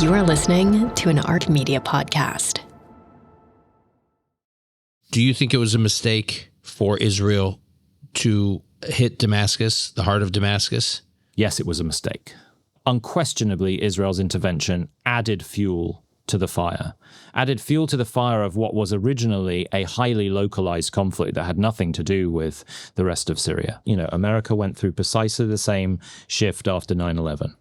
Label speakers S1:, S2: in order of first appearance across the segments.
S1: You are listening to an Ark Media podcast.
S2: Do you think it was a mistake for Israel to hit Damascus, the heart of Damascus?
S3: Yes, it was a mistake. Unquestionably, Israel's intervention added fuel to the fire of what was originally a highly localized conflict that had nothing to do with the rest of Syria. You know, America went through precisely the same shift after 9/11.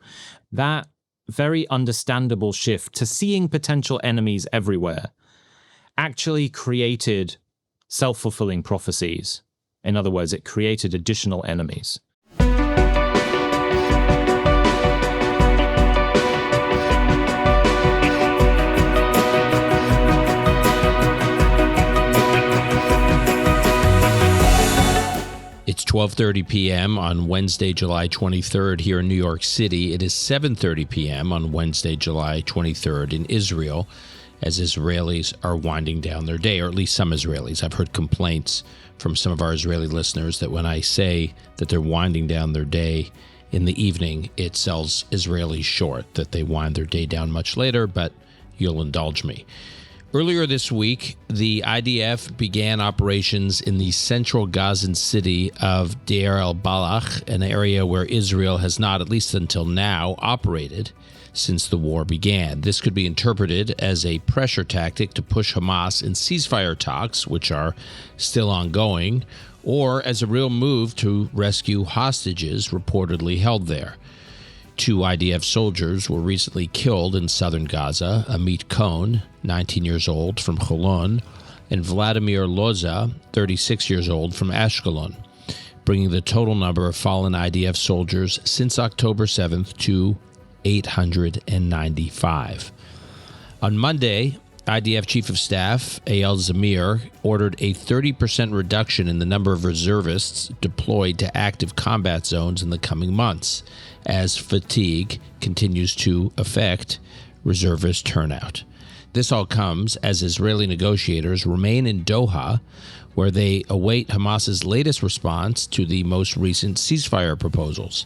S3: That very understandable shift to seeing potential enemies everywhere actually created self-fulfilling prophecies. In other words, it created additional enemies.
S2: It's 12:30 p.m. on Wednesday, July 23rd here in New York City. It is 7:30 p.m. on Wednesday, July 23rd in Israel, as Israelis are winding down their day, or at least some Israelis. I've heard complaints from some of our Israeli listeners that when I say that they're winding down their day in the evening, it sells Israelis short, that they wind their day down much later, but you'll indulge me. Earlier this week, the IDF began operations in the central Gazan city of Deir el-Balach, an area where Israel has not, at least until now, operated since the war began. This could be interpreted as a pressure tactic to push Hamas in ceasefire talks, which are still ongoing, or as a real move to rescue hostages reportedly held there. 2 IDF soldiers were recently killed in southern Gaza, Amit Cohen, 19 years old, from Holon, and Vladimir Loza, 36 years old, from Ashkelon, bringing the total number of fallen IDF soldiers since October 7th to 895. On Monday, IDF Chief of Staff Eyal Zamir ordered a 30% reduction in the number of reservists deployed to active combat zones in the coming months, as fatigue continues to affect reservist turnout. This all comes as Israeli negotiators remain in Doha, where they await Hamas's latest response to the most recent ceasefire proposals.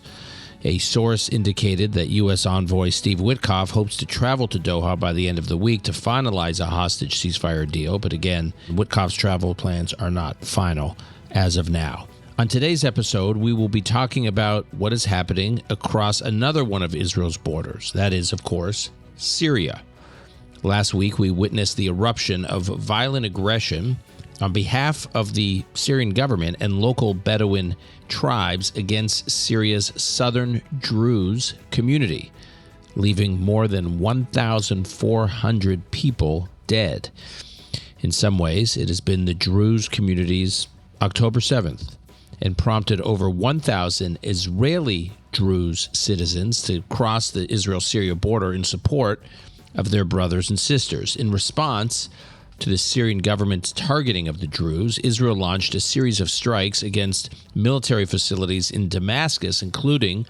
S2: A source indicated that U.S. envoy Steve Witkoff hopes to travel to Doha by the end of the week to finalize a hostage ceasefire deal, but again, Witkoff's travel plans are not final as of now. On today's episode, we will be talking about what is happening across another one of Israel's borders. That is, of course, Syria. Last week, we witnessed the eruption of violent aggression on behalf of the Syrian government and local Bedouin tribes against Syria's southern Druze community, leaving more than 1,400 people dead. In some ways, it has been the Druze community's October 7th and prompted over 1,000 Israeli Druze citizens to cross the Israel-Syria border in support of their brothers and sisters. In response to the Syrian government's targeting of the Druze, Israel launched a series of strikes against military facilities in Damascus, including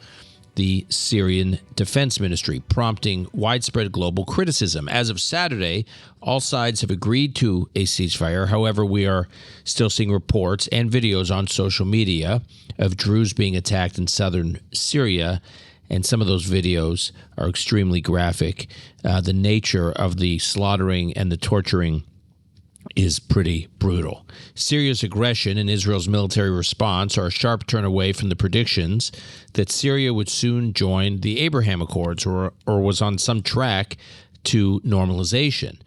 S2: the Syrian Defense Ministry, prompting widespread global criticism. As of Saturday, all sides have agreed to a ceasefire. However, we are still seeing reports and videos on social media of Druze being attacked in southern Syria, and some of those videos are extremely graphic. The nature of the slaughtering and the torturing is pretty brutal. Syria's aggression and Israel's military response are a sharp turn away from the predictions that Syria would soon join the Abraham Accords or was on some track to normalization.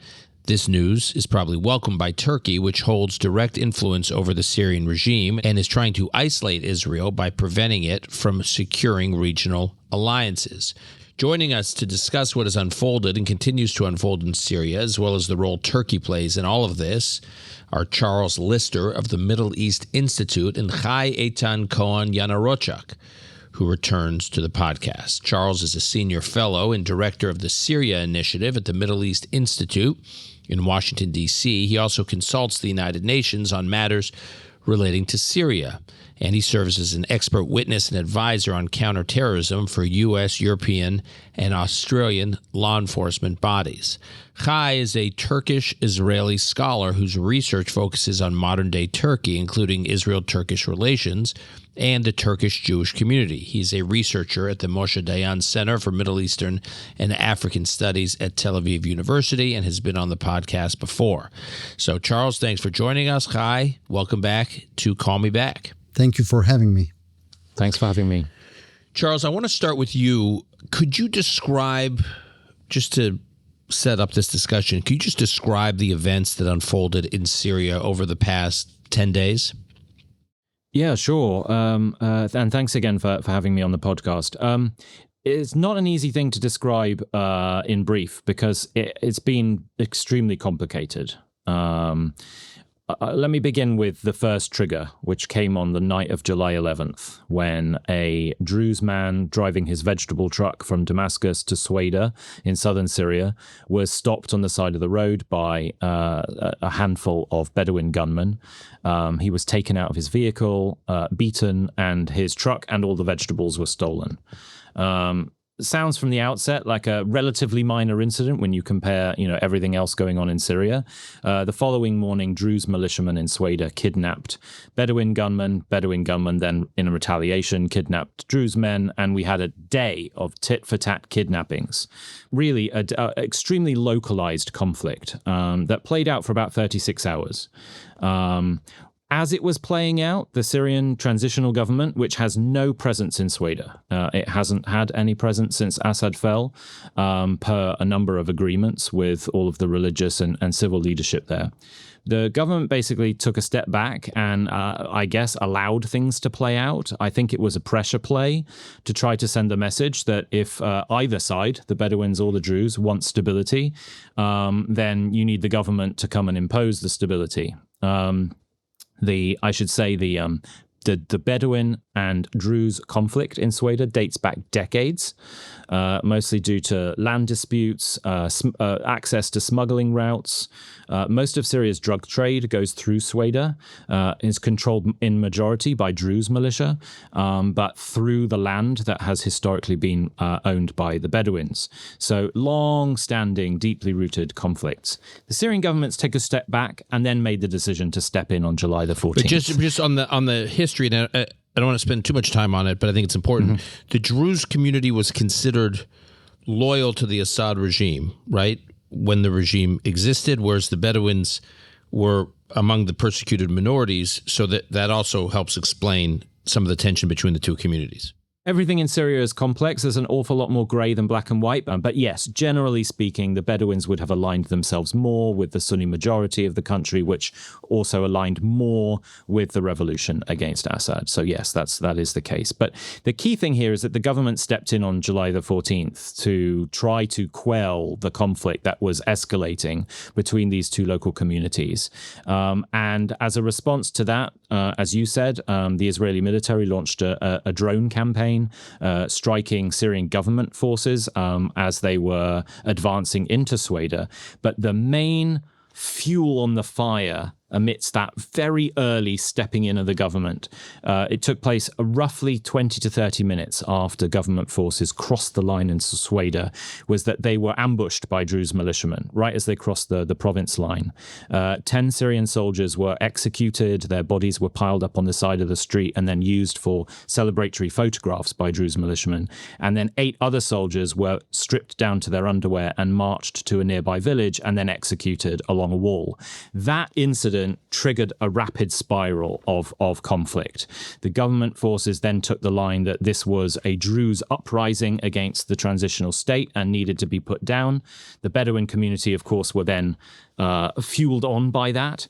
S2: This news is probably welcomed by Turkey, which holds direct influence over the Syrian regime and is trying to isolate Israel by preventing it from securing regional alliances. Joining us to discuss what has unfolded and continues to unfold in Syria, as well as the role Turkey plays in all of this, are Charles Lister of the Middle East Institute and Hay Eitan Cohen Yanarocak, who returns to the podcast. Charles is a senior fellow and director of the Syria Initiative at the Middle East Institute in Washington, D.C. He also consults the United Nations on matters relating to Syria. and he serves as an expert witness and advisor on counterterrorism for U.S., European, and Australian law enforcement bodies. Hay is a Turkish-Israeli scholar whose research focuses on modern-day Turkey, including Israel-Turkish relations and the Turkish Jewish community. He's a researcher at the Moshe Dayan Center for Middle Eastern and African Studies at Tel Aviv University and has been on the podcast before. So, Charles, thanks for joining us. Hay, welcome back to Call Me Back.
S4: Thank you for having me.
S3: Thanks for having me.
S2: Charles, I want to start with you. Could you describe, just to set up this discussion, could you just describe the events that unfolded in Syria over the past 10 days?
S3: Yeah, sure. And thanks again for having me on the podcast. It's not an easy thing to describe in brief because it's been extremely complicated. Let me begin with the first trigger, which came on the night of July 11th, when a Druze man driving his vegetable truck from Damascus to Sweda in southern Syria was stopped on the side of the road by a handful of Bedouin gunmen. He was taken out of his vehicle, beaten, and his truck and all the vegetables were stolen. Sounds from the outset like a relatively minor incident when you compare, everything else going on in Syria. The following morning, Druze militiamen in Sweda kidnapped Bedouin gunmen then in a retaliation kidnapped Druze men, and we had a day of tit-for-tat kidnappings. Really, an extremely localized conflict that played out for about 36 hours. As it was playing out, the Syrian transitional government, which has no presence in Sweda, it hasn't had any presence since Assad fell, per a number of agreements with all of the religious and civil leadership there. The government basically took a step back and, I guess, allowed things to play out. I think it was a pressure play to try to send a message that if either side, the Bedouins or the Druze, want stability, then you need the government to come and impose the stability. The Bedouin and Druze conflict in Sweda dates back decades, mostly due to land disputes, access to smuggling routes. Most of Syria's drug trade goes through Sweda, is controlled in majority by Druze militia, but through the land that has historically been owned by the Bedouins. So long-standing, deeply rooted conflicts. The Syrian governments take a step back and then made the decision to step in on July the 14th.
S2: But just on the history, and I don't want to spend too much time on it, but I think it's important. Mm-hmm. The Druze community was considered loyal to the Assad regime, right, when the regime existed, whereas the Bedouins were among the persecuted minorities, so that also helps explain some of the tension between the two communities.
S3: Everything in Syria is complex. There's an awful lot more grey than black and white. But yes, generally speaking, the Bedouins would have aligned themselves more with the Sunni majority of the country, which also aligned more with the revolution against Assad. So yes, that is the case. But the key thing here is that the government stepped in on July the 14th to try to quell the conflict that was escalating between these two local communities. And as a response to that, as you said, the Israeli military launched a drone campaign striking Syrian government forces as they were advancing into Sweda. But the main fuel on the fire amidst that very early stepping in of the government. It took place roughly 20 to 30 minutes after government forces crossed the line into Sweda, was that they were ambushed by Druze militiamen right as they crossed the province line. 10 Syrian soldiers were executed, their bodies were piled up on the side of the street and then used for celebratory photographs by Druze militiamen. And then 8 other soldiers were stripped down to their underwear and marched to a nearby village and then executed along a wall. That incident triggered a rapid spiral of conflict. The government forces then took the line that this was a Druze uprising against the transitional state and needed to be put down. The Bedouin community, of course, were then fueled on by that,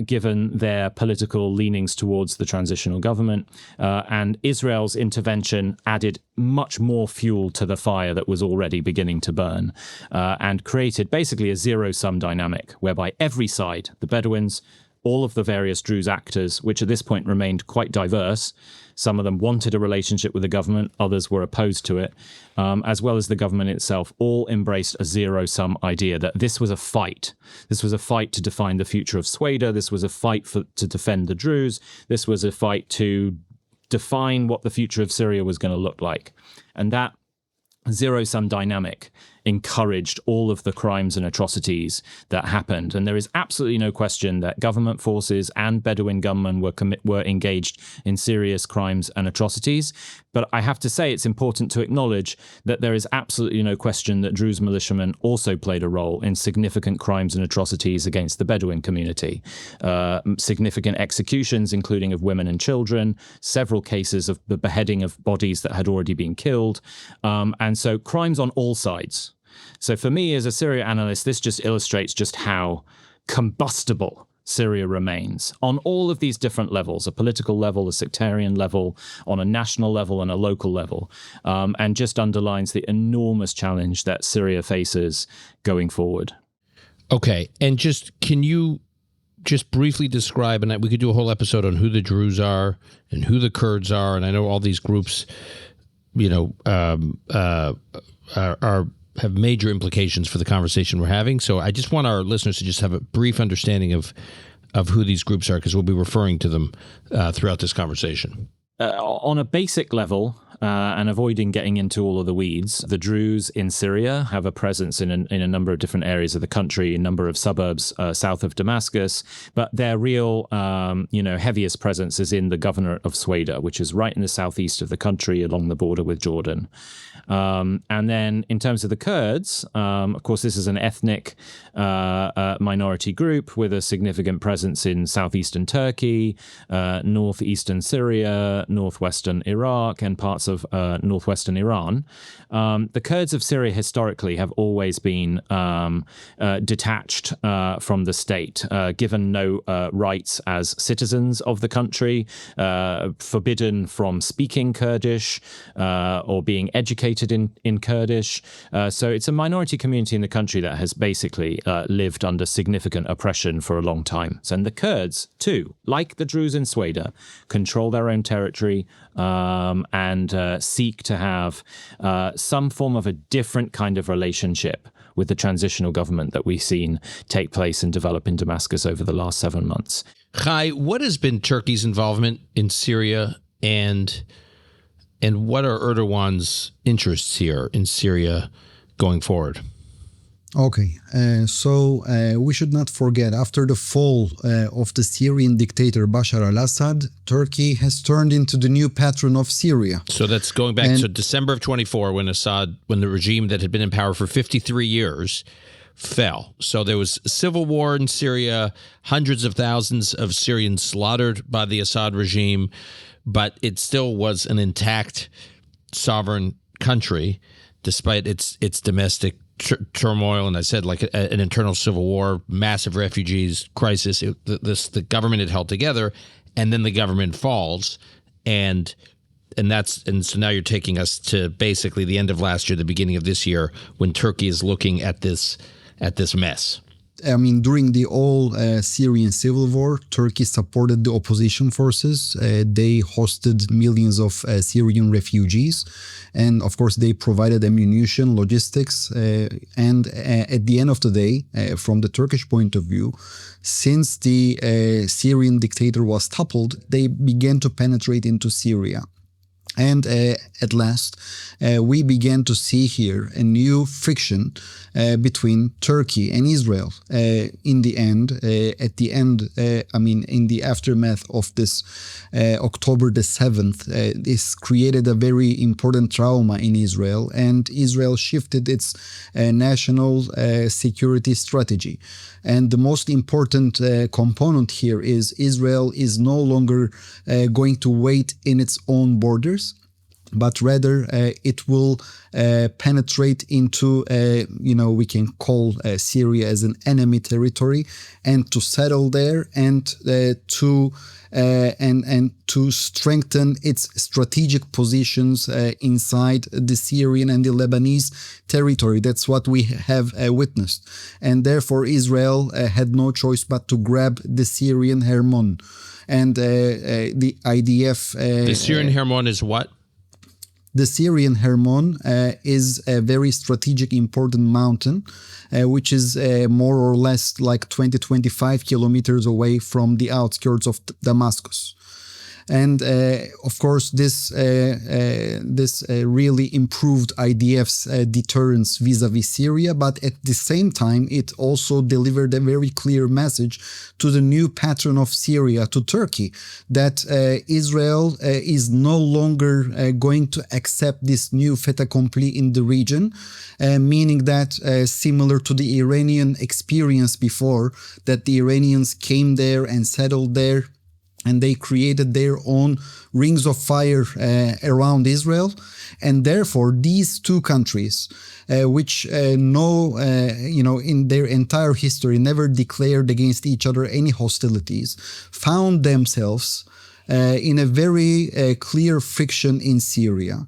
S3: given their political leanings towards the transitional government. And Israel's intervention added much more fuel to the fire that was already beginning to burn, and created basically a zero-sum dynamic whereby every side, the Bedouins, all of the various Druze actors, which at this point remained quite diverse. Some of them wanted a relationship with the government, others were opposed to it, as well as the government itself, all embraced a zero-sum idea that this was a fight. This was a fight to define the future of Sweden. This was a fight to defend the Druze. This was a fight to define what the future of Syria was going to look like. And that zero-sum dynamic encouraged all of the crimes and atrocities that happened. And there is absolutely no question that government forces and Bedouin gunmen were engaged in serious crimes and atrocities. But I have to say it's important to acknowledge that there is absolutely no question that Druze militiamen also played a role in significant crimes and atrocities against the Bedouin community. Significant executions, including of women and children, several cases of the beheading of bodies that had already been killed. And so crimes on all sides. So for me, as a Syria analyst, this just illustrates just how combustible Syria remains on all of these different levels, a political level, a sectarian level, on a national level and a local level, and just underlines the enormous challenge that Syria faces going forward.
S2: Okay. And can you just briefly describe, and we could do a whole episode on who the Druze are and who the Kurds are, and I know all these groups, have major implications for the conversation we're having. So I just want our listeners to just have a brief understanding of who these groups are, because we'll be referring to them throughout this conversation.
S3: On a basic level, and avoiding getting into all of the weeds, the Druze in Syria have a presence in a number of different areas of the country, a number of suburbs south of Damascus, but their real, heaviest presence is in the governorate of Sweda, which is right in the southeast of the country along the border with Jordan. And then in terms of the Kurds, of course, this is an ethnic minority group with a significant presence in southeastern Turkey, northeastern Syria, northwestern Iraq, and parts of northwestern Iran. The Kurds of Syria historically have always been detached from the state, given no rights as citizens of the country, forbidden from speaking Kurdish or being educated in Kurdish. So it's a minority community in the country that has basically lived under significant oppression for a long time. So, and the Kurds, too, like the Druze in Sweda, control their own territory and seek to have some form of a different kind of relationship with the transitional government that we've seen take place and develop in Damascus over the last 7 months.
S2: Hay, what has been Turkey's involvement in Syria, and what are Erdogan's interests here in Syria going forward?
S4: Okay, so we should not forget, after the fall of the Syrian dictator Bashar al-Assad, Turkey has turned into the new patron of Syria.
S2: So that's going back to December of 24, when the regime that had been in power for 53 years fell. So there was a civil war in Syria, hundreds of thousands of Syrians slaughtered by the Assad regime, but it still was an intact sovereign country, despite its domestic turmoil, and I said, like an internal civil war, massive refugees crisis. The government had held together, and then the government falls, and so now you're taking us to basically the end of last year, the beginning of this year, when Turkey is looking at this mess.
S4: I mean, during the Syrian civil war, Turkey supported the opposition forces. They hosted millions of Syrian refugees. And of course, they provided ammunition, logistics. And at the end of the day, from the Turkish point of view, since the Syrian dictator was toppled, they began to penetrate into Syria. And at last, we began to see here a new friction between Turkey and Israel. In the aftermath of this October the 7th, this created a very important trauma in Israel, and Israel shifted its national security strategy. And the most important component here is Israel is no longer going to wait in its own borders. but rather it will penetrate into, we can call Syria as an enemy territory, and to settle there and to strengthen its strategic positions inside the Syrian and the Lebanese territory. That's what we have witnessed. And therefore, Israel had no choice but to grab the Syrian Hermon. And the IDF...
S2: the Syrian Hermon is what?
S4: The Syrian Hermon is a very strategic, important mountain, which is more or less like 20-25 kilometers away from the outskirts of Damascus. And of course, this really improved IDF's deterrence vis-a-vis Syria, but at the same time, it also delivered a very clear message to the new patron of Syria, to Turkey, that Israel is no longer going to accept this new fait accompli in the region, meaning that similar to the Iranian experience before, that the Iranians came there and settled there, and they created their own rings of fire around Israel. And therefore, these two countries, which in their entire history never declared against each other any hostilities, found themselves in a very clear friction in Syria.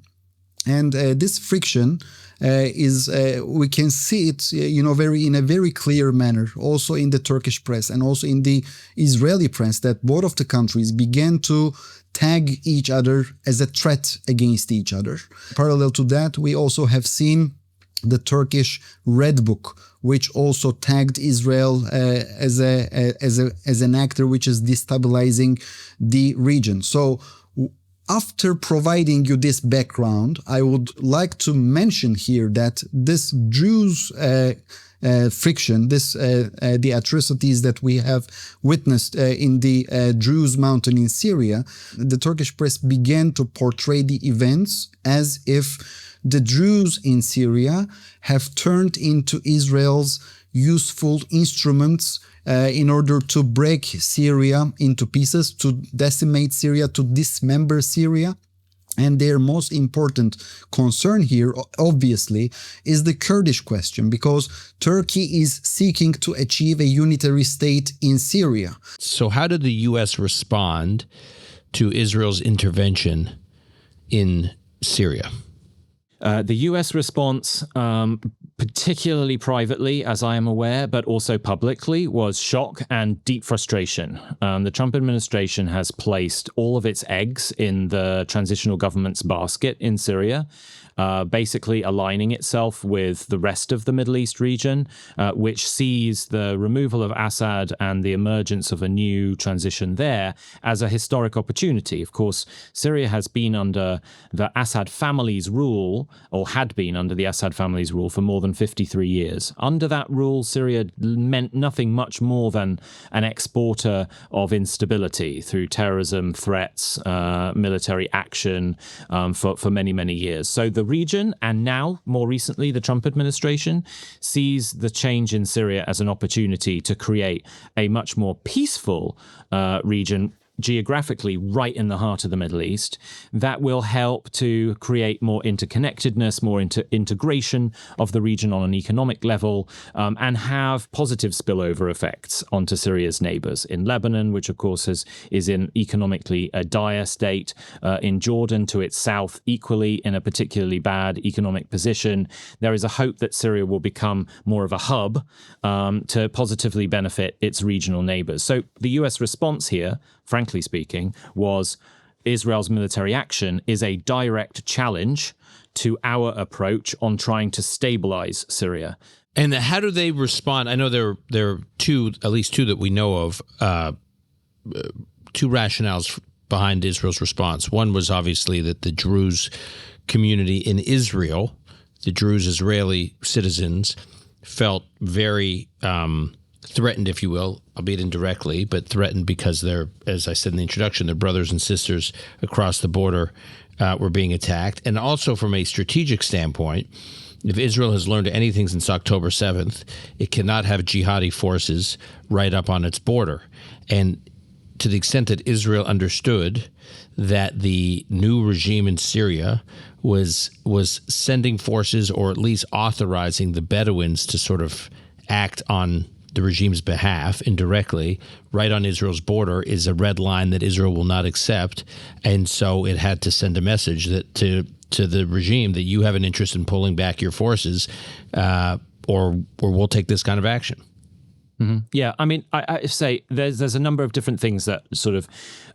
S4: And this friction we can see it, in a very clear manner, also in the Turkish press and also in the Israeli press, that both of the countries began to tag each other as a threat against each other. Parallel to that, we also have seen the Turkish Red Book, which also tagged Israel as an actor which is destabilizing the region. So, after providing you this background, I would like to mention here that this Druze friction, the atrocities that we have witnessed in the Druze mountain in Syria, the Turkish press began to portray the events as if the Druze in Syria have turned into Israel's useful instruments in order to break Syria into pieces, to decimate Syria, to dismember Syria. And their most important concern here, obviously, is the Kurdish question, because Turkey is seeking to achieve a unitary state in Syria.
S2: So how did the U.S. respond to Israel's intervention in Syria?
S3: The U.S. response, particularly privately, as I am aware, but also publicly, was shock and deep frustration. The Trump administration has placed all of its eggs in the transitional government's basket in Syria, basically aligning itself with the rest of the Middle East region, which sees the removal of Assad and the emergence of a new transition there as a historic opportunity. Of course, Syria has been under the Assad family's rule, or had been under the Assad family's rule for more than 53 years. Under that rule, Syria meant nothing much more than an exporter of instability through terrorism, threats, military action for many, many years. So the region, and now more recently the Trump administration, sees the change in Syria as an opportunity to create a much more peaceful region geographically right in the heart of the Middle East that will help to create more interconnectedness, more integration of the region on an economic level, and have positive spillover effects onto Syria's neighbors in Lebanon, which of course is in economically a dire state, in Jordan to its south equally in a particularly bad economic position. There is a hope that Syria will become more of a hub to positively benefit its regional neighbors. So the US response here, frankly speaking, was Israel's military action is a direct challenge to our approach on trying to stabilize Syria.
S2: And how do they respond? I know there are at least two that we know of, two rationales behind Israel's response. One was obviously that the Druze community in Israel, the Druze Israeli citizens, felt very threatened, if you will, albeit indirectly, but threatened because they're, as I said in the introduction, their brothers and sisters across the border were being attacked. And also from a strategic standpoint, if Israel has learned anything since October 7th, it cannot have jihadi forces right up on its border. And to the extent that Israel understood that the new regime in Syria was sending forces, or at least authorizing the Bedouins to sort of act on the regime's behalf indirectly, right on Israel's border, is a red line that Israel will not accept. And so it had to send a message that to the regime that you have an interest in pulling back your forces, or we'll take this kind of action.
S3: Mm-hmm. Yeah, I mean, I say there's a number of different things that sort of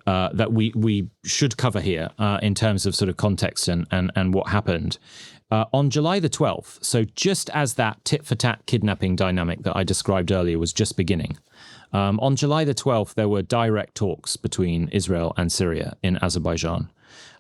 S3: that we should cover here in terms of sort of context and what happened. On July the 12th, so just as that tit-for-tat kidnapping dynamic that I described earlier was just beginning, on July the 12th, there were direct talks between Israel and Syria in Azerbaijan.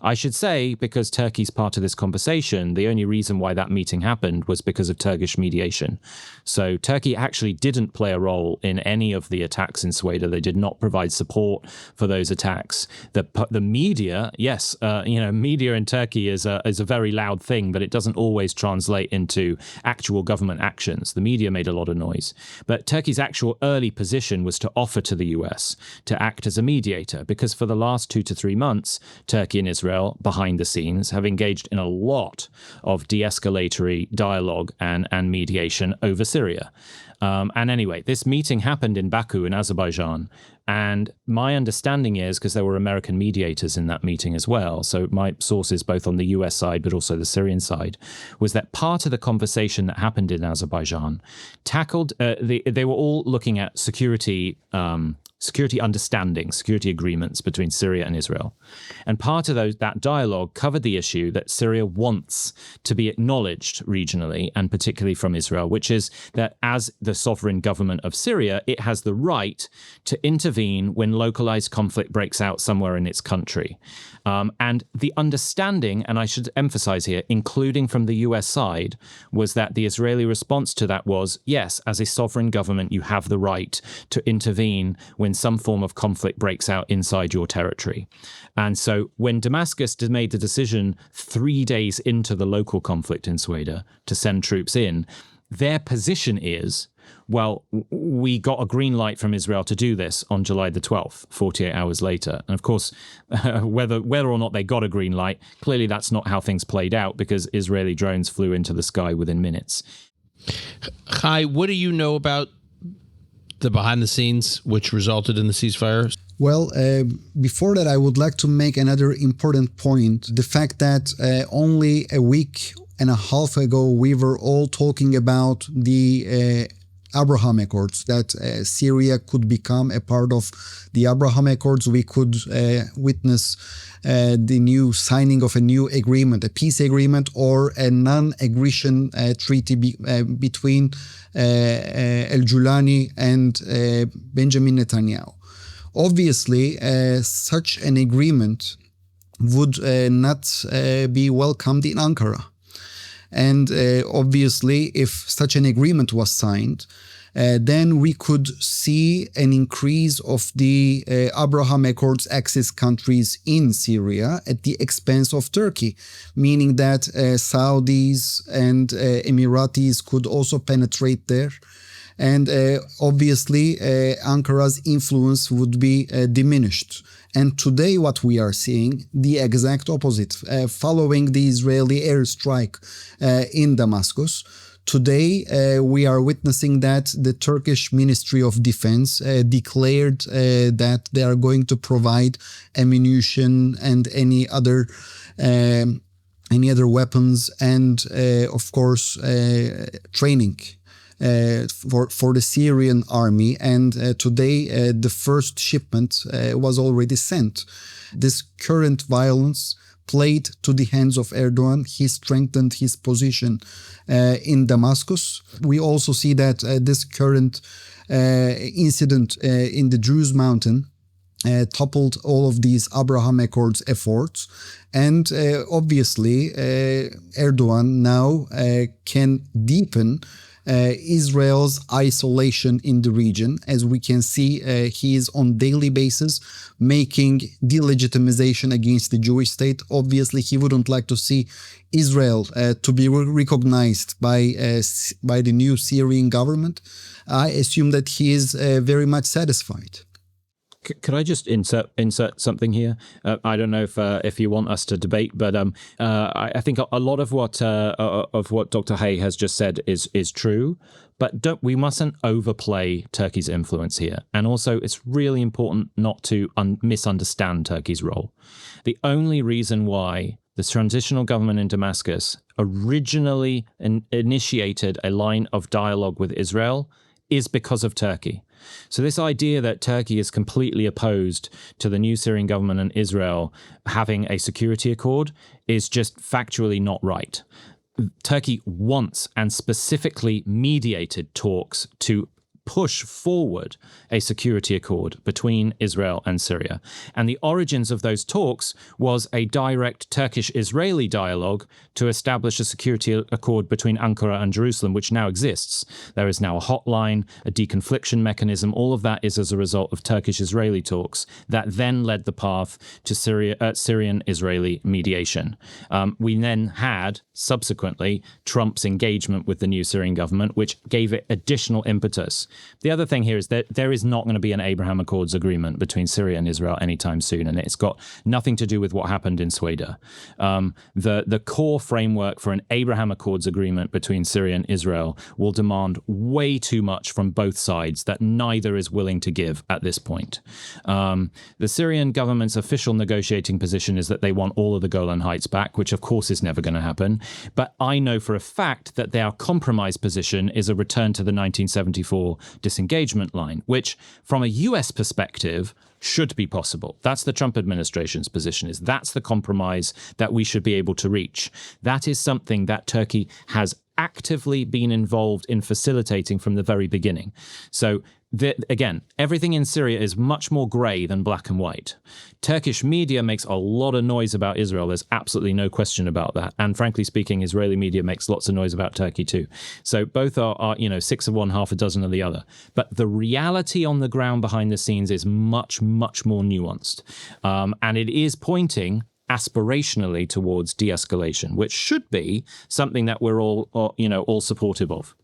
S3: I should say, because Turkey's part of this conversation, the only reason why that meeting happened was because of Turkish mediation. So Turkey actually didn't play a role in any of the attacks in Sweden. They did not provide support for those attacks. The media, yes, media in Turkey is a very loud thing, but it doesn't always translate into actual government actions. The media made a lot of noise. But Turkey's actual early position was to offer to the US to act as a mediator, because for the last 2 to 3 months, Turkey and Israel, behind the scenes, have engaged in a lot of de-escalatory dialogue and mediation over Syria. And anyway, this meeting happened in Baku in Azerbaijan. And my understanding is, because there were American mediators in that meeting as well, so my sources both on the US side but also the Syrian side, was that part of the conversation that happened in Azerbaijan tackled, they were all looking at security understanding, security agreements between Syria and Israel. And part of that dialogue covered the issue that Syria wants to be acknowledged regionally, and particularly from Israel, which is that as the sovereign government of Syria, it has the right to intervene when localized conflict breaks out somewhere in its country. And the understanding, and I should emphasize here, including from the US side, was that the Israeli response to that was, yes, as a sovereign government, you have the right to intervene when some form of conflict breaks out inside your territory. And so when Damascus made the decision 3 days into the local conflict in Sweden to send troops in, their position is, well, we got a green light from Israel to do this on July the 12th, 48 hours later. And of course, whether or not they got a green light, clearly that's not how things played out, because Israeli drones flew into the sky within minutes.
S2: Hay, what do you know about the behind the scenes which resulted in the ceasefire?
S4: Well, before that, I would like to make another important point. The fact that only a week and a half ago, we were all talking about the Abraham Accords, that Syria could become a part of the Abraham Accords. We could witness the new signing of a new agreement, a peace agreement, or a non-aggression treaty between al-Julani and Benjamin Netanyahu. Obviously, such an agreement would not be welcomed in Ankara. And obviously, if such an agreement was signed, then we could see an increase of the Abraham Accords access countries in Syria at the expense of Turkey, meaning that Saudis and Emiratis could also penetrate there. And obviously, Ankara's influence would be diminished. And today what we are seeing, the exact opposite. Following the Israeli airstrike in Damascus, today we are witnessing that the Turkish Ministry of Defense declared that they are going to provide ammunition and any other weapons and, of course, training for the Syrian army, and today the first shipment was already sent. This current violence played to the hands of Erdogan. He strengthened his position in Damascus. We also see that this current incident in the Druze mountain toppled all of these Abraham Accords efforts. And obviously, Erdogan now can deepen Israel's isolation in the region. As we can see, he is on daily basis making delegitimization against the Jewish state. Obviously, he wouldn't like to see Israel to be recognized by the new Syrian government. I assume that he is very much satisfied.
S3: Could I just insert something here? I don't know if you want us to debate, but I think a lot of what Dr. Hay has just said is true. But we mustn't overplay Turkey's influence here. And also, it's really important not to misunderstand Turkey's role. The only reason why the transitional government in Damascus originally initiated a line of dialogue with Israel is because of Turkey. So this idea that Turkey is completely opposed to the new Syrian government and Israel having a security accord is just factually not right. Turkey wants and specifically mediated talks to push forward a security accord between Israel and Syria. And the origins of those talks was a direct Turkish-Israeli dialogue to establish a security accord between Ankara and Jerusalem, which now exists. There is now a hotline, a deconfliction mechanism. All of that is as a result of Turkish-Israeli talks that then led the path to Syrian-Israeli mediation. We then had, subsequently, Trump's engagement with the new Syrian government, which gave it additional impetus. The other thing here is that there is not going to be an Abraham Accords agreement between Syria and Israel anytime soon, and it's got nothing to do with what happened in Sweden. The core framework for an Abraham Accords agreement between Syria and Israel will demand way too much from both sides that neither is willing to give at this point. The Syrian government's official negotiating position is that they want all of the Golan Heights back, which of course is never going to happen. But I know for a fact that their compromise position is a return to the 1974 disengagement line, which from a US perspective should be possible. That's the Trump administration's position, is that's the compromise that we should be able to reach. That is something that Turkey has actively been involved in facilitating from the very beginning. So again, everything in Syria is much more grey than black and white. Turkish media makes a lot of noise about Israel. There's absolutely no question about that. And frankly speaking, Israeli media makes lots of noise about Turkey too. So both are six of one, half a dozen of the other. But the reality on the ground behind the scenes is much, much more nuanced. And it is pointing aspirationally towards de-escalation, which should be something that we're all supportive of.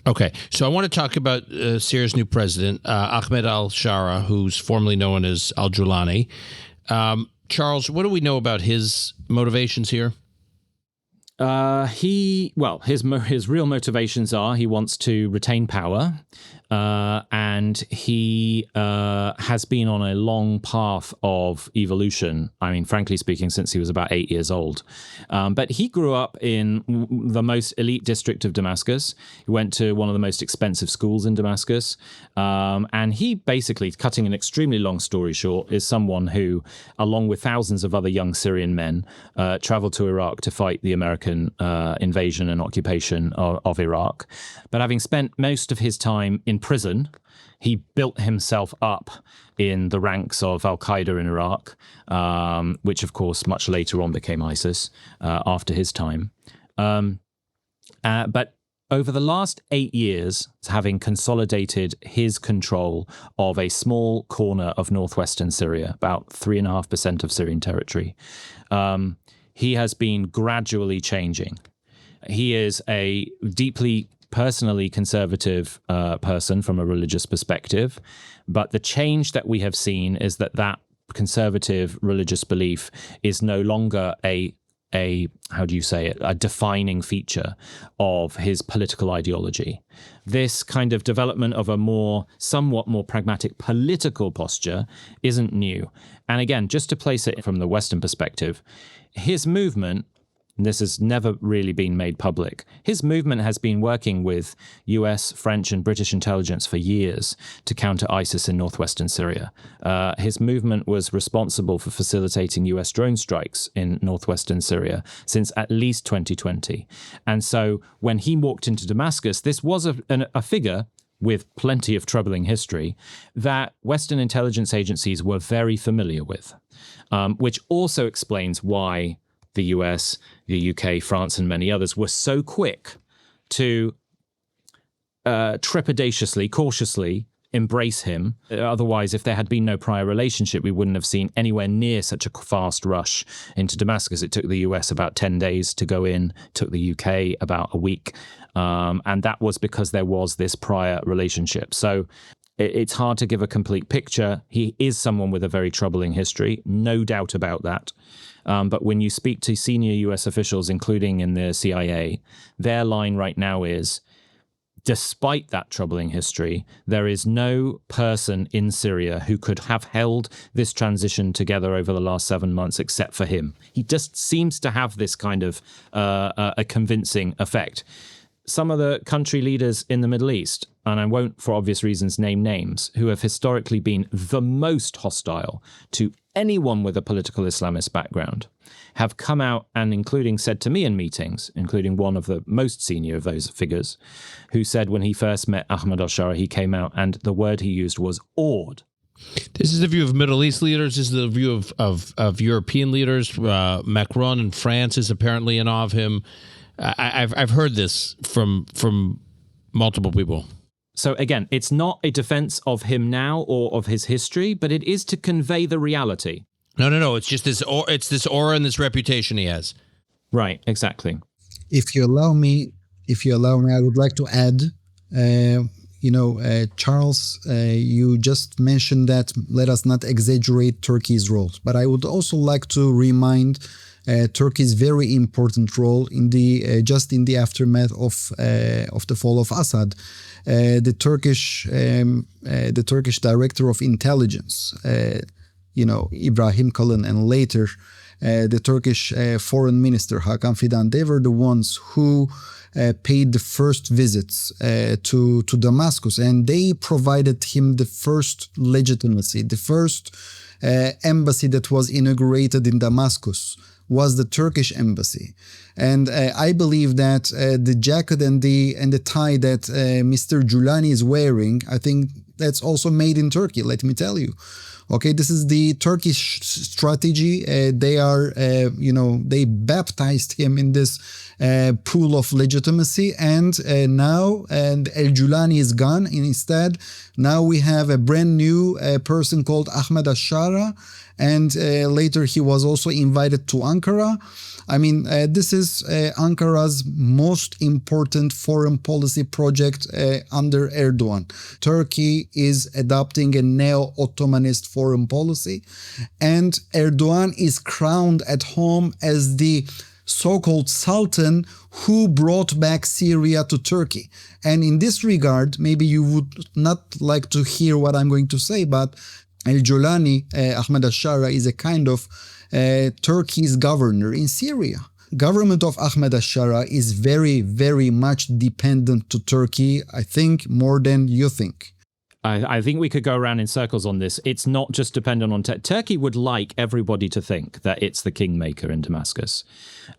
S2: Okay, so I want to talk about Syria's new president, Ahmed al-sharaa, who's formerly known as al-Julani. Charles, what do we know about his motivations here?
S3: His real motivations are he wants to retain power, and he has been on a long path of evolution. I mean, frankly speaking, since he was about 8 years old. But he grew up in the most elite district of Damascus. He went to one of the most expensive schools in Damascus. And he basically, cutting an extremely long story short, is someone who, along with thousands of other young Syrian men, traveled to Iraq to fight the American invasion and occupation of Iraq. But having spent most of his time in prison, he built himself up in the ranks of al-Qaeda in Iraq, which of course much later on became ISIS after his time. But over the last 8 years, having consolidated his control of a small corner of northwestern Syria, about 3.5% of Syrian territory, he has been gradually changing. He is a deeply personally conservative person from a religious perspective, but the change that we have seen is that conservative religious belief is no longer a defining feature of his political ideology. This kind of development of a somewhat more pragmatic political posture isn't new. And again, just to place it from the Western perspective, his movement, and this has never really been made public, his movement has been working with US, French, and British intelligence for years to counter ISIS in northwestern Syria. His movement was responsible for facilitating US drone strikes in northwestern Syria since at least 2020. And so when he walked into Damascus, this was a figure with plenty of troubling history that Western intelligence agencies were very familiar with, which also explains why the US, the UK, France, and many others were so quick to trepidatiously, cautiously embrace him. Otherwise, if there had been no prior relationship, we wouldn't have seen anywhere near such a fast rush into Damascus. It took the US about 10 days to go in, took the UK about a week. And that was because there was this prior relationship. So It's hard to give a complete picture. He is someone with a very troubling history, no doubt about that. But when you speak to senior US officials, including in the CIA, their line right now is, despite that troubling history, there is no person in Syria who could have held this transition together over the last 7 months except for him. He just seems to have this kind of a convincing effect. Some of the country leaders in the Middle East, and I won't, for obvious reasons, name names, who have historically been the most hostile to anyone with a political Islamist background, have come out and including said to me in meetings, including one of the most senior of those figures, who said when he first met Ahmed al-Sharaa, he came out and the word he used was awed.
S2: This is the view of Middle East leaders. This is the view of European leaders. Macron in France is apparently in awe of him. I've heard this from multiple people.
S3: So again, it's not a defense of him now or of his history, but it is to convey the reality. No.
S2: It's just this. It's this aura and this reputation he has.
S3: Right. Exactly.
S4: If you allow me, I would like to add. Charles, you just mentioned that let us not exaggerate Turkey's role, but I would also like to remind Turkey's very important role in the aftermath of the fall of Assad. The Turkish director of intelligence, Ibrahim Kalın, and later the Turkish foreign minister Hakan Fidan, they were the ones who paid the first visits to Damascus, and they provided him the first legitimacy. The first embassy that was inaugurated in Damascus was the Turkish embassy. And I believe that the jacket and the tie that Mr. Giuliani is wearing, I think that's also made in Turkey, let me tell you. Okay, this is the Turkish strategy. They baptized him in this pool of legitimacy, and now al-Giuliani is gone. And instead, now we have a brand new person called Ahmed al-Sharaa, and later he was also invited to Ankara. I mean, this is Ankara's most important foreign policy project under Erdogan. Turkey is adopting a neo-Ottomanist foreign policy, and Erdogan is crowned at home as the so-called Sultan who brought back Syria to Turkey. And in this regard, maybe you would not like to hear what I'm going to say, but al-Giuliani, Ahmed al-Sharaa, is a kind of Turkey's governor in Syria. Government of Ahmed al-Sharaa is very, very much dependent to Turkey, I think, more than you think.
S3: I think we could go around in circles on this. It's not just dependent on Turkey would like everybody to think that it's the kingmaker in Damascus.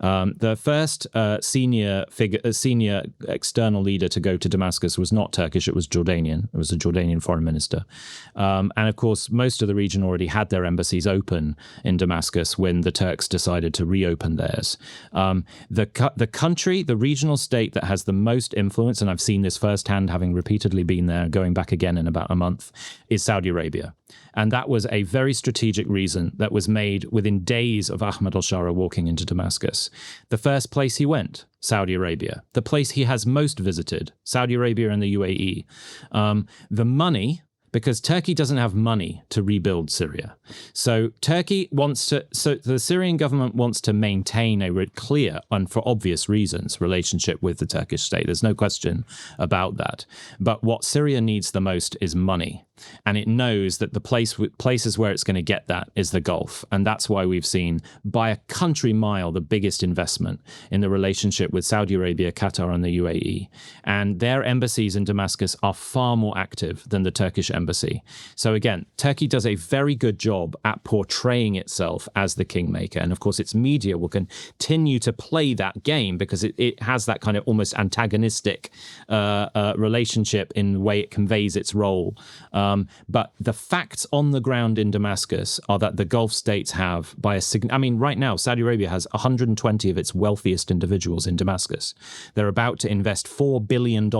S3: The first senior external leader to go to Damascus was not Turkish, it was Jordanian. It was a Jordanian foreign minister. And of course, most of the region already had their embassies open in Damascus when the Turks decided to reopen theirs. The country, the regional state that has the most influence, and I've seen this firsthand having repeatedly been there, going back again in about a month, is Saudi Arabia. And that was a very strategic reason that was made within days of Ahmed al-Sharaa walking into Damascus. The first place he went, Saudi Arabia. The place he has most visited, Saudi Arabia and the UAE. The money, because Turkey doesn't have money to rebuild Syria. So the Syrian government wants to maintain a clear, and for obvious reasons, relationship with the Turkish state. There's no question about that. But what Syria needs the most is money. And it knows that the places where it's going to get that is the Gulf. And that's why we've seen, by a country mile, the biggest investment in the relationship with Saudi Arabia, Qatar, and the UAE. And their embassies in Damascus are far more active than the Turkish embassy. So again, Turkey does a very good job at portraying itself as the kingmaker. And of course, its media will continue to play that game because it has that kind of almost antagonistic relationship in the way it conveys its role. But the facts on the ground in Damascus are that the Gulf states have, right now, Saudi Arabia has 120 of its wealthiest individuals in Damascus. They're about to invest $4 billion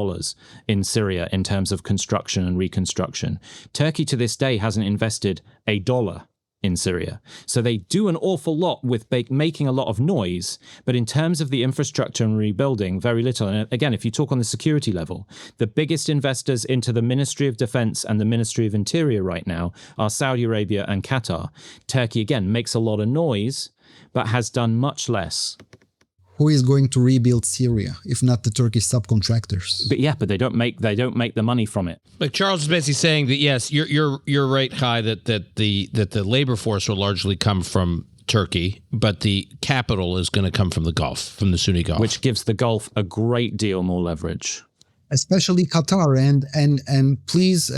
S3: in Syria in terms of construction and reconstruction. Turkey to this day hasn't invested $1 in Syria. So they do an awful lot with making a lot of noise, but in terms of the infrastructure and rebuilding, very little. And again, if you talk on the security level, the biggest investors into the Ministry of Defense and the Ministry of Interior right now are Saudi Arabia and Qatar. Turkey, again, makes a lot of noise, but has done much less.
S4: Who is going to rebuild Syria if not the Turkish subcontractors?
S3: But they don't make the money from it.
S2: Like Charles is basically saying that yes, you're right, Hay, that the labor force will largely come from Turkey, but the capital is going to come from the Gulf, from the Sunni Gulf,
S3: which gives the Gulf a great deal more leverage.
S4: Especially Qatar, and please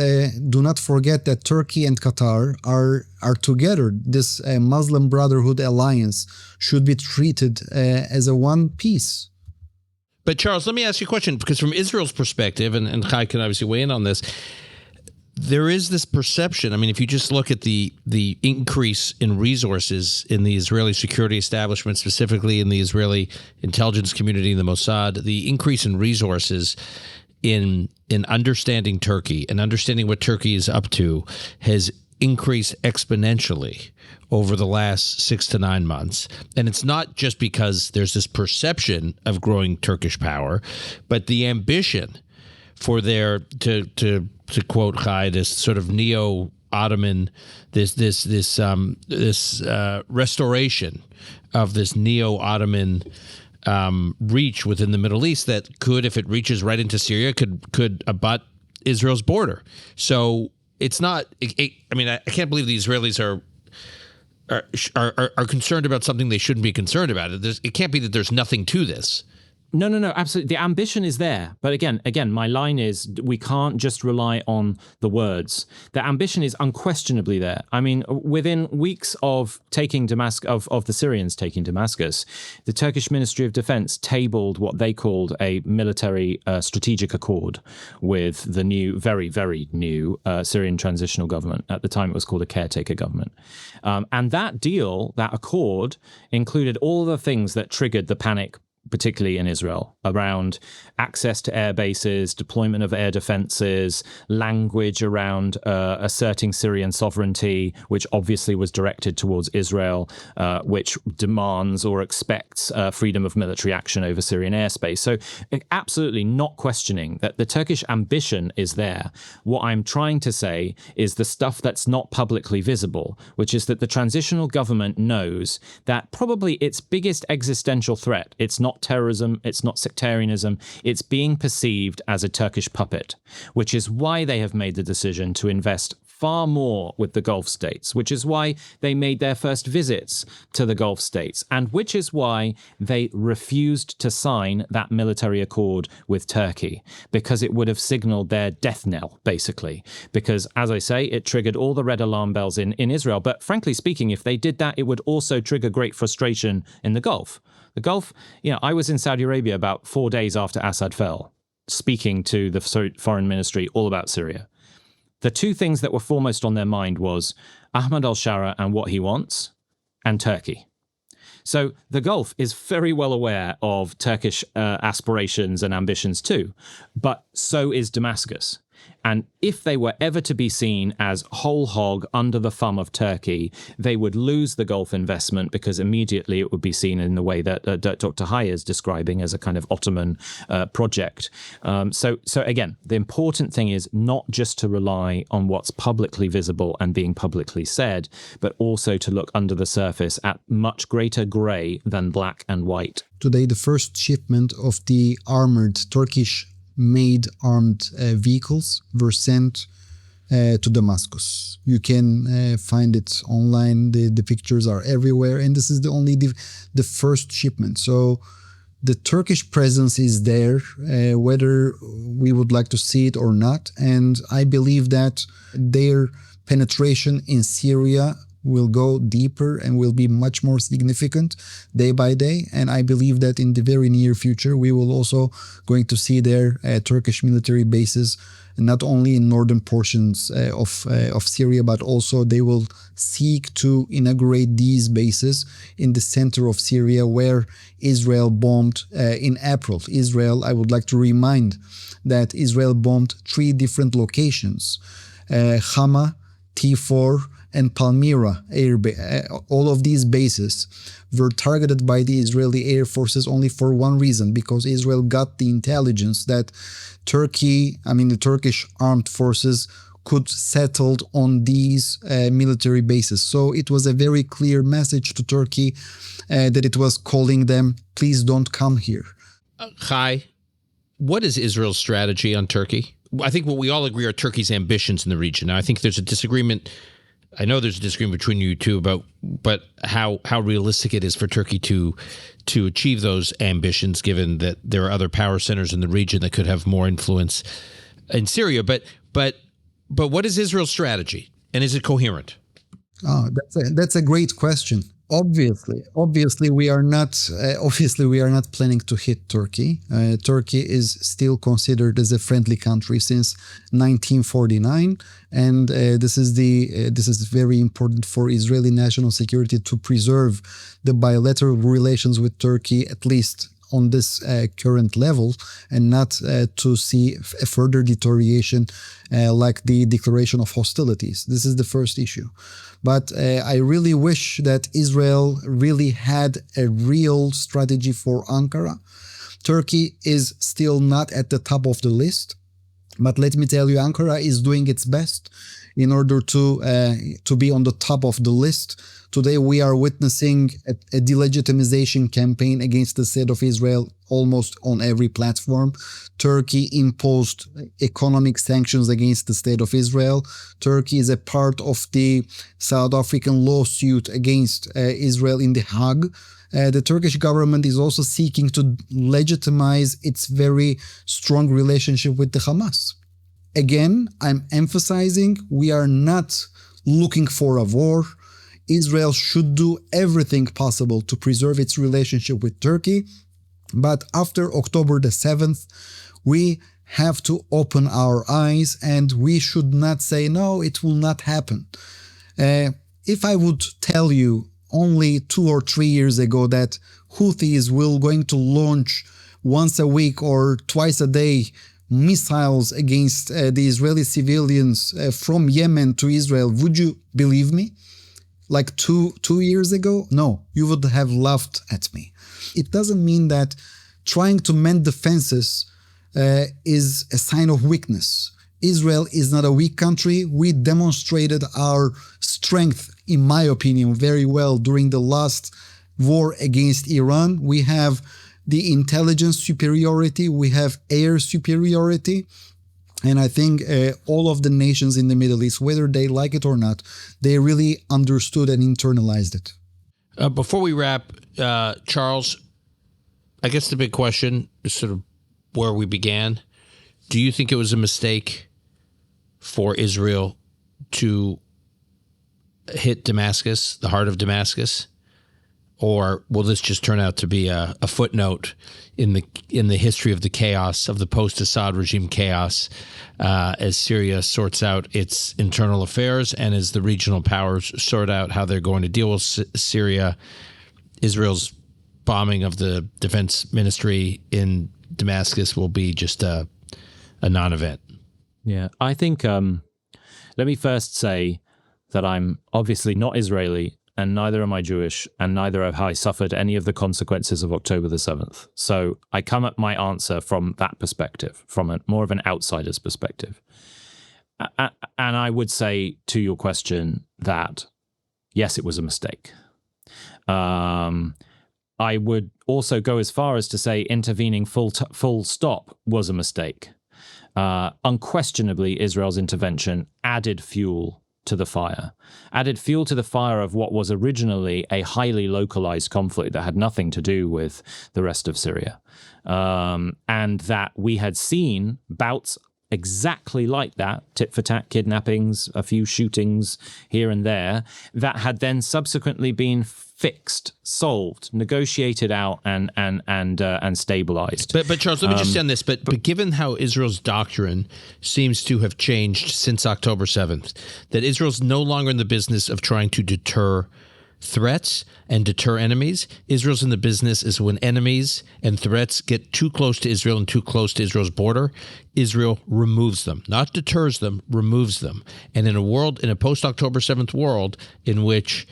S4: do not forget that Turkey and Qatar are together. This Muslim Brotherhood alliance should be treated as a one piece.
S2: But Charles, let me ask you a question, because from Israel's perspective, and Hay can obviously weigh in on this, there is this perception. I mean, if you just look at the increase in resources in the Israeli security establishment, specifically in the Israeli intelligence community, the Mossad, the increase in resources in understanding Turkey and understanding what Turkey is up to has increased exponentially over the last 6 to 9 months. And it's not just because there's this perception of growing Turkish power, but the ambition for their to quote Hay, this sort of neo-Ottoman, this restoration of this neo-Ottoman reach within the Middle East that could, if it reaches right into Syria, could abut Israel's border. So it's not. I mean, I can't believe the Israelis are concerned about something they shouldn't be concerned about. It can't be that there's nothing to this.
S3: No, absolutely. The ambition is there. But again, my line is we can't just rely on the words. The ambition is unquestionably there. I mean, within weeks of taking Damascus, of the Syrians taking Damascus, the Turkish Ministry of Defense tabled what they called a military strategic accord with the new, very, very new Syrian transitional government. At the time, it was called a caretaker government. And that deal, that accord, included all the things that triggered the panic, particularly in Israel, around access to air bases, deployment of air defenses, language around asserting Syrian sovereignty, which obviously was directed towards Israel, which demands or expects freedom of military action over Syrian airspace. So absolutely not questioning that the Turkish ambition is there. What I'm trying to say is the stuff that's not publicly visible, which is that the transitional government knows that probably its biggest existential threat, it's not terrorism, it's not sectarianism, it's being perceived as a Turkish puppet, which is why they have made the decision to invest far more with the Gulf states, which is why they made their first visits to the Gulf states, and which is why they refused to sign that military accord with Turkey, because it would have signaled their death knell, basically. Because, as I say, it triggered all the red alarm bells in Israel. But frankly speaking, if they did that, it would also trigger great frustration in the Gulf. The Gulf, I was in Saudi Arabia about 4 days after Assad fell, speaking to the foreign ministry all about Syria. The two things that were foremost on their mind was Ahmad al-sharaa and what he wants, and Turkey. So the Gulf is very well aware of Turkish aspirations and ambitions too, but so is Damascus. And if they were ever to be seen as whole hog under the thumb of Turkey, they would lose the Gulf investment, because immediately it would be seen in the way that Dr. Hay is describing as a kind of Ottoman project. So again, the important thing is not just to rely on what's publicly visible and being publicly said, but also to look under the surface at much greater grey than black and white.
S4: Today, the first shipment of the armored Turkish-made armed vehicles were sent to Damascus. You can find it online. The pictures are everywhere, and this is the first shipment. So the Turkish presence is there, whether we would like to see it or not. And I believe that their penetration in Syria will go deeper and will be much more significant day by day. And I believe that in the very near future, we will also going to see their Turkish military bases, not only in northern portions of Syria, but also they will seek to inaugurate these bases in the center of Syria, where Israel bombed in April. I would like to remind that Israel bombed 3 different locations, Hama, T4, and Palmyra all of these bases were targeted by the Israeli air forces only for one reason, because Israel got the intelligence that the Turkish armed forces could settle on these military bases. So it was a very clear message to Turkey that it was calling them, please don't come here.
S2: Hay, what is Israel's strategy on Turkey? I think what we all agree are Turkey's ambitions in the region. Now, I think there's a disagreement. I know there's a disagreement between you two but how realistic it is for Turkey to achieve those ambitions, given that there are other power centers in the region that could have more influence in Syria. But what is Israel's strategy, and is it coherent?
S4: Oh, that's a great question. Obviously, we are not planning to hit Turkey. Turkey is still considered as a friendly country since 1949, and this is very important for Israeli national security to preserve the bilateral relations with Turkey, at least on this current level, and not to see a further deterioration like the declaration of hostilities. This is the first issue. But I really wish that Israel really had a real strategy for Ankara. Turkey is still not at the top of the list. But let me tell you, Ankara is doing its best in order to be on the top of the list. Today, we are witnessing a delegitimization campaign against the state of Israel almost on every platform. Turkey imposed economic sanctions against the state of Israel. Turkey is a part of the South African lawsuit against Israel in The Hague. The Turkish government is also seeking to legitimize its very strong relationship with the Hamas. Again, I'm emphasizing we are not looking for a war. Israel should do everything possible to preserve its relationship with Turkey. But after October the 7th, we have to open our eyes, and we should not say, no, it will not happen. If I would tell you only 2 or 3 years ago that Houthis will going to launch once a week or twice a day missiles against the Israeli civilians from Yemen to Israel, would you believe me? Like two years ago? No, you would have laughed at me. It doesn't mean that trying to mend the fences is a sign of weakness. Israel is not a weak country. We demonstrated our strength, in my opinion, very well during the last war against Iran. We have the intelligence superiority. We have air superiority. And I think all of the nations in the Middle East, whether they like it or not, they really understood and internalized it.
S2: Before we wrap, Charles, I guess the big question is sort of where we began. Do you think it was a mistake for Israel to hit Damascus, the heart of Damascus? Or will this just turn out to be a footnote in the history of the chaos, of the post-Assad regime chaos, as Syria sorts out its internal affairs and as the regional powers sort out how they're going to deal with Syria? Israel's bombing of the defense ministry in Damascus will be just a non-event.
S3: Yeah, I think, let me first say that I'm obviously not Israeli, and neither am I Jewish, and neither have I suffered any of the consequences of October the 7th. So I come at my answer from that perspective, from more of an outsider's perspective. And I would say to your question that, yes, it was a mistake. I would also go as far as to say intervening full stop was a mistake. Unquestionably, Israel's intervention added fuel to the fire of what was originally a highly localized conflict that had nothing to do with the rest of Syria. And that we had seen bouts exactly like that, tit-for-tat kidnappings, a few shootings here and there, that had then subsequently been fixed, solved, negotiated out, and stabilized.
S2: But Charles, let me just end this. But given how Israel's doctrine seems to have changed since October 7th, that Israel's no longer in the business of trying to deter threats and deter enemies. Israel's in the business is when enemies and threats get too close to Israel and too close to Israel's border, Israel removes them, not deters them, removes them. And in a post-October 7th world in which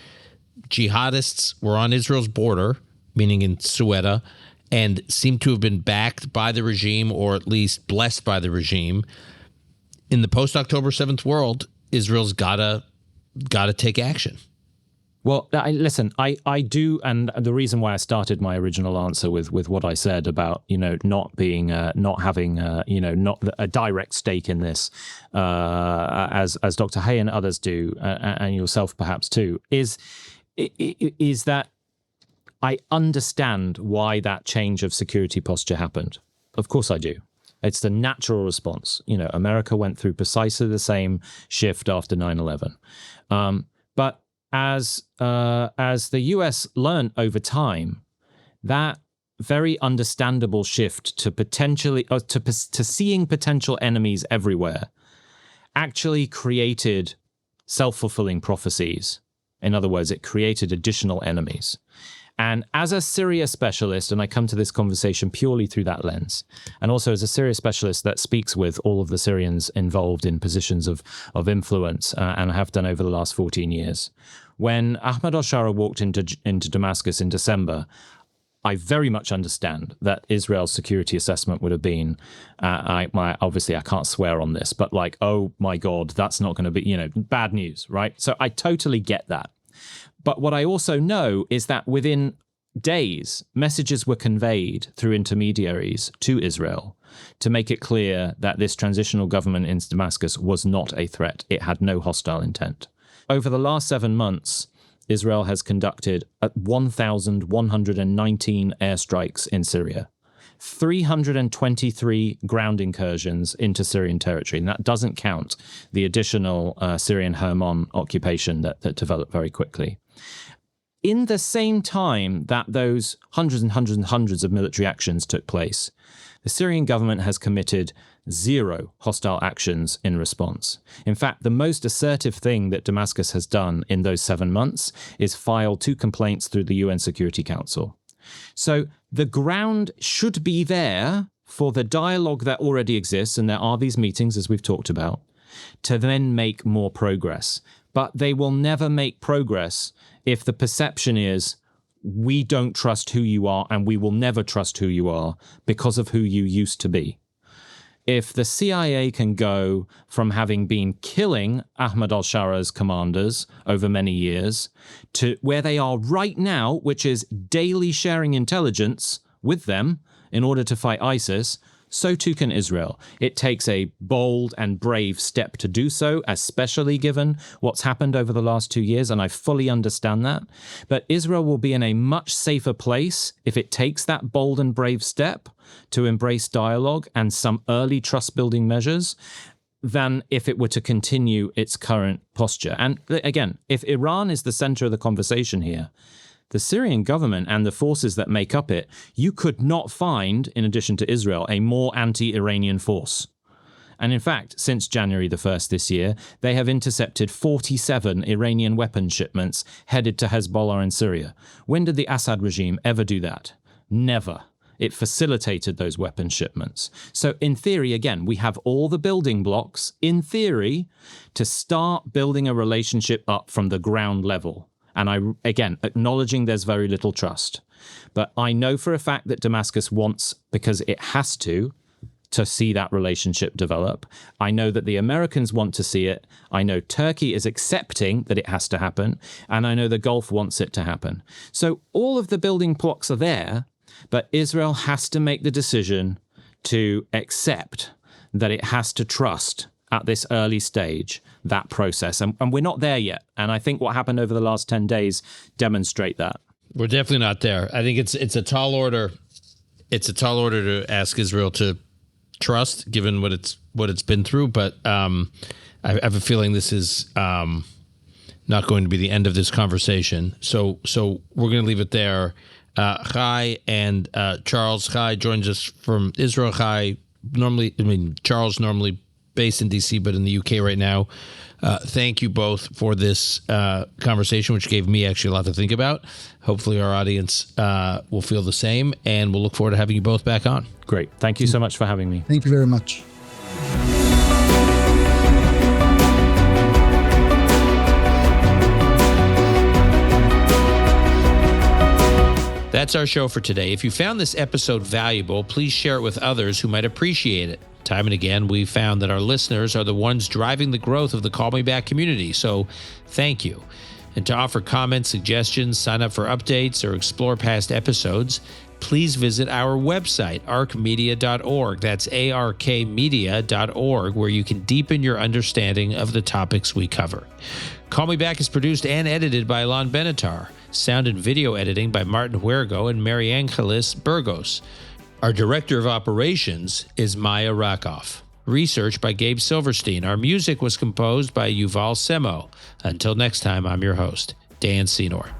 S2: jihadists were on Israel's border, meaning in Ceuta, and seem to have been backed by the regime or at least blessed by the regime, in the post-October 7th world, Israel's gotta take action.
S3: Well, listen, I do, and the reason why I started my original answer with what I said about not having not a direct stake in this, as Dr. Hay and others do, and yourself perhaps too, is that I understand why that change of security posture happened. Of course I do. It's the natural response. America went through precisely the same shift after 9/11. But as the US learned over time, that very understandable shift to seeing potential enemies everywhere actually created self-fulfilling prophecies. In other words, it created additional enemies. And as a Syria specialist, and I come to this conversation purely through that lens, and also as a Syria specialist that speaks with all of the Syrians involved in positions of influence, and have done over the last 14 years, when Ahmed al-sharaa walked into Damascus in December, I very much understand that Israel's security assessment would have been, obviously I can't swear on this, but like, oh my God, that's not going to be, bad news, right? So I totally get that. But what I also know is that within days, messages were conveyed through intermediaries to Israel to make it clear that this transitional government in Damascus was not a threat. It had no hostile intent. Over the last 7 months, Israel has conducted 1,119 airstrikes in Syria, 323 ground incursions into Syrian territory, and that doesn't count the additional Syrian Hermon occupation that developed very quickly. In the same time that those hundreds and hundreds and hundreds of military actions took place, the Syrian government has committed 0 hostile actions in response. In fact, the most assertive thing that Damascus has done in those 7 months is file 2 complaints through the UN Security Council. So the ground should be there for the dialogue that already exists, and there are these meetings, as we've talked about, to then make more progress. But they will never make progress if the perception is, we don't trust who you are and we will never trust who you are because of who you used to be. If the CIA can go from having been killing Ahmed al-Sharaa's commanders over many years to where they are right now, which is daily sharing intelligence with them in order to fight ISIS, so too can Israel. It takes a bold and brave step to do so, especially given what's happened over the last 2 years, and I fully understand that. But Israel will be in a much safer place if it takes that bold and brave step to embrace dialogue and some early trust-building measures than if it were to continue its current posture. And again, if Iran is the center of the conversation here, the Syrian government and the forces that make up it, you could not find, in addition to Israel, a more anti-Iranian force. And in fact, since January the 1st this year, they have intercepted 47 Iranian weapons shipments headed to Hezbollah in Syria. When did the Assad regime ever do that? Never. It facilitated those weapons shipments. So in theory, again, we have all the building blocks, in theory, to start building a relationship up from the ground level. And again, acknowledging there's very little trust. But I know for a fact that Damascus wants, because it has to see that relationship develop. I know that the Americans want to see it. I know Turkey is accepting that it has to happen. And I know the Gulf wants it to happen. So all of the building blocks are there, but Israel has to make the decision to accept that it has to trust at this early stage that process. And we're not there yet. And I think what happened over the last 10 days demonstrate that.
S2: We're definitely not there. I think it's a tall order. It's a tall order to ask Israel to trust, given what it's been through. But I have a feeling this is not going to be the end of this conversation. So we're going to leave it there. Hay and Charles. Hay joins us from Israel. Hay Charles normally based in D.C. but in the UK right now. Thank you both for this conversation, which gave me actually a lot to think about. Hopefully our audience will feel the same, and we'll look forward to having you both back on.
S3: Great. Thank you so much for having me.
S4: Thank you very much.
S2: That's our show for today. If you found this episode valuable, please share it with others who might appreciate it. Time and again, we've found that our listeners are the ones driving the growth of the Call Me Back community, so thank you. And to offer comments, suggestions, sign up for updates, or explore past episodes, please visit our website, arkmedia.org. That's arkmedia.org, where you can deepen your understanding of the topics we cover. Call Me Back is produced and edited by Alon Benatar. Sound and video editing by Martin Huergo and Mary Angelis Burgos. Our director of operations is Maya Rakoff. Research by Gabe Silverstein. Our music was composed by Yuval Semo. Until next time, I'm your host, Dan Senor.